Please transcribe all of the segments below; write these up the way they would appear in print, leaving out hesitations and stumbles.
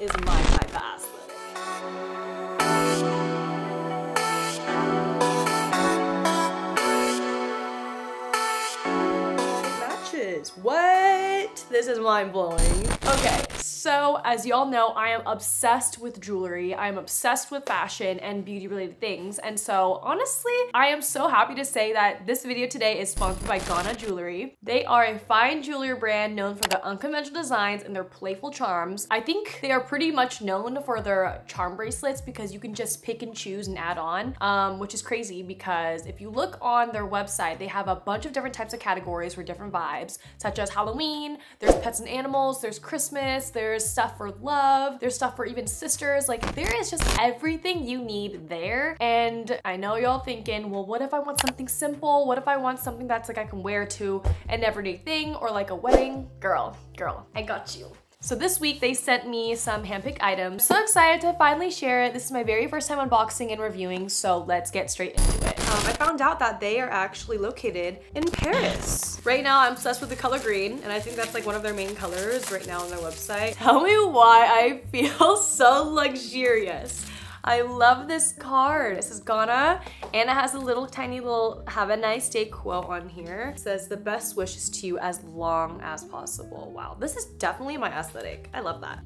is my type of aesthetic. It matches. What? This is mind blowing. Okay, so as y'all know, I am obsessed with jewelry. I am obsessed with fashion and beauty related things. And so honestly, I am so happy to say that this video today is sponsored by GONA Jewelry. They are a fine jewelry brand known for their unconventional designs and their playful charms. I think they are pretty much known for their charm bracelets because you can just pick and choose and add on, which is crazy because if you look on their website, they have a bunch of different types of categories for different vibes, such as Halloween, there's pets and animals, there's Christmas, there's stuff for love, there's stuff for even sisters. Like, there is just everything you need there. And I know y'all thinking, well, what if I want something simple? What if I want something that's like I can wear to an everyday thing or like a wedding? Girl, I got you. So this week they sent me some handpicked items. So excited to finally share it. This is my very first time unboxing and reviewing, so let's get straight into it. I found out that they are actually located in Paris. Right now I'm obsessed with the color green, and I think that's like one of their main colors right now on their website. Tell me why I feel so luxurious. I love this card. This is GONA, and it has a little tiny little have a nice day quote on here. It says, the best wishes to you as long as possible. Wow, this is definitely my aesthetic. I love that.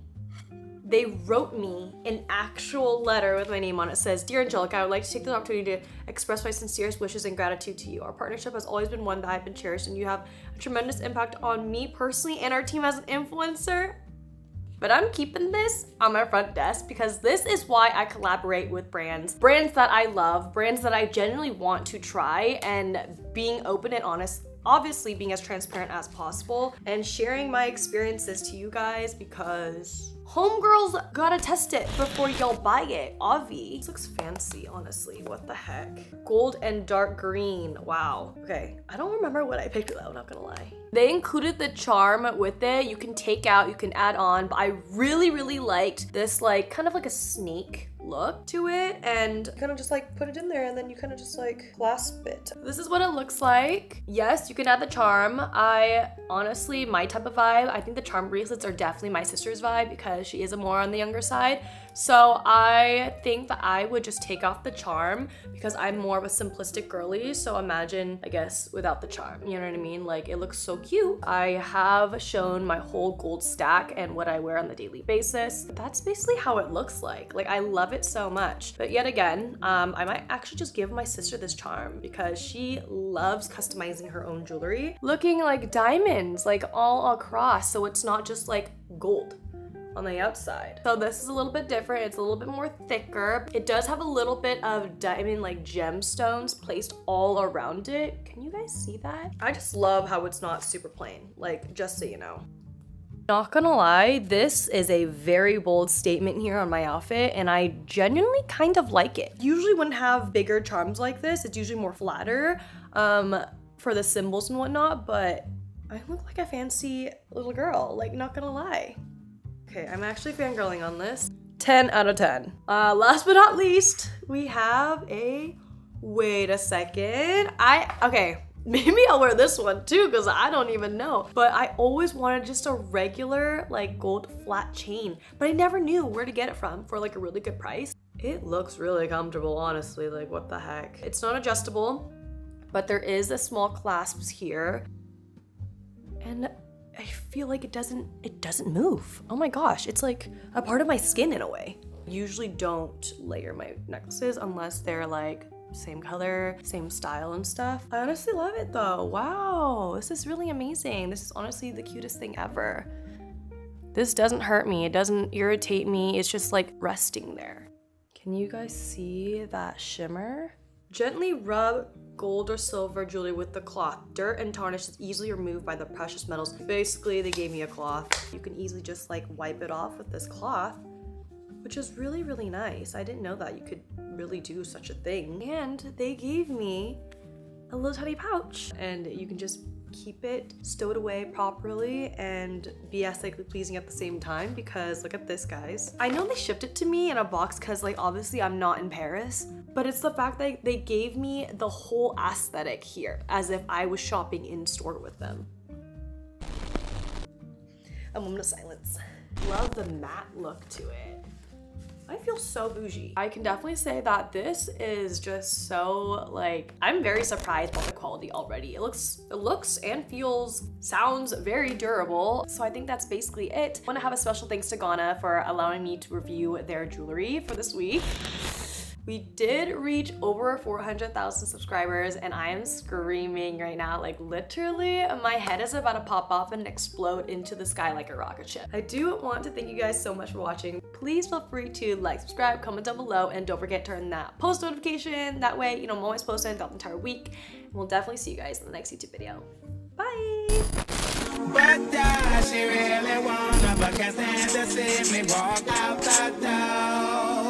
They wrote me an actual letter with my name on it. It says, Dear Angelica, I would like to take the opportunity to express my sincerest wishes and gratitude to you. Our partnership has always been one that I've been cherished, and you have a tremendous impact on me personally and our team as an influencer. But I'm keeping this on my front desk because this is why I collaborate with brands that I love, brands that I genuinely want to try, and being open and honest, obviously being as transparent as possible and sharing my experiences to you guys because homegirls gotta test it before y'all buy it, obvi. This looks fancy, honestly, what the heck? Gold and dark green, wow. Okay, I don't remember what I picked though, not gonna lie. They included the charm with it. You can take out, you can add on, but I really liked this like kind of like a snake look to it, and kind of just like put it in there and then you kind of just like clasp it. This is what it looks like. Yes, you can add the charm. I honestly, my type of vibe, I think the charm bracelets are definitely my sister's vibe because she is a more on the younger side. So I think that I would just take off the charm because I'm more of a simplistic girly. So imagine, I guess, without the charm, you know what I mean? Like, it looks so cute. I have shown my whole gold stack and what I wear on the daily basis. That's basically how it looks like. Like, I love it so much. But yet again, I might actually just give my sister this charm because she loves customizing her own jewelry. Looking like diamonds, like all across. So it's not just like gold on the outside. So this is a little bit different. It's a little bit more thicker. It does have a little bit of diamond like gemstones placed all around it. Can you guys see that? I just love how it's not super plain, like, just so you know. Not gonna lie, this is a very bold statement here on my outfit, and I genuinely kind of like it. Usually wouldn't have bigger charms like this. It's usually more flatter for the symbols and whatnot, but I look like a fancy little girl, like, not gonna lie. Okay, I'm actually fangirling on this. 10 out of 10. Last but not least, we have a, wait a second. Okay, maybe I'll wear this one too because I don't even know. But I always wanted just a regular like gold flat chain, but I never knew where to get it from for like a really good price. It looks really comfortable, honestly, like what the heck. It's not adjustable, but there is a small clasps here. And I feel like it doesn't move. Oh my gosh, it's like a part of my skin in a way. I usually don't layer my necklaces unless they're like same color, same style and stuff. I honestly love it though. Wow, this is really amazing. This is honestly the cutest thing ever. This doesn't hurt me. It doesn't irritate me. It's just like resting there. Can you guys see that shimmer? Gently rub gold or silver jewelry with the cloth. Dirt and tarnish is easily removed by the precious metals. Basically, they gave me a cloth. You can easily just like wipe it off with this cloth, which is really nice. I didn't know that you could really do such a thing. And they gave me a little tiny pouch, and you can just keep it stowed away properly and be aesthetically pleasing at the same time, because look at this, guys. I know they shipped it to me in a box because like obviously I'm not in Paris, but it's the fact that they gave me the whole aesthetic here as if I was shopping in store with them. A moment of silence. Love the matte look to it. I feel so bougie. I can definitely say that this is just so, like, I'm very surprised by the quality already. It looks and feels, sounds very durable. So I think that's basically it. I want to have a special thanks to GONA for allowing me to review their jewelry for this week. We did reach over 400,000 subscribers and I am screaming right now. Like literally, my head is about to pop off and explode into the sky like a rocket ship. I do want to thank you guys so much for watching. Please feel free to like, subscribe, comment down below, and don't forget to turn that post notification. That way, you know, I'm always posting throughout the entire week. And we'll definitely see you guys in the next YouTube video. Bye! But she really wanna, but can't stand to see me walk out the door.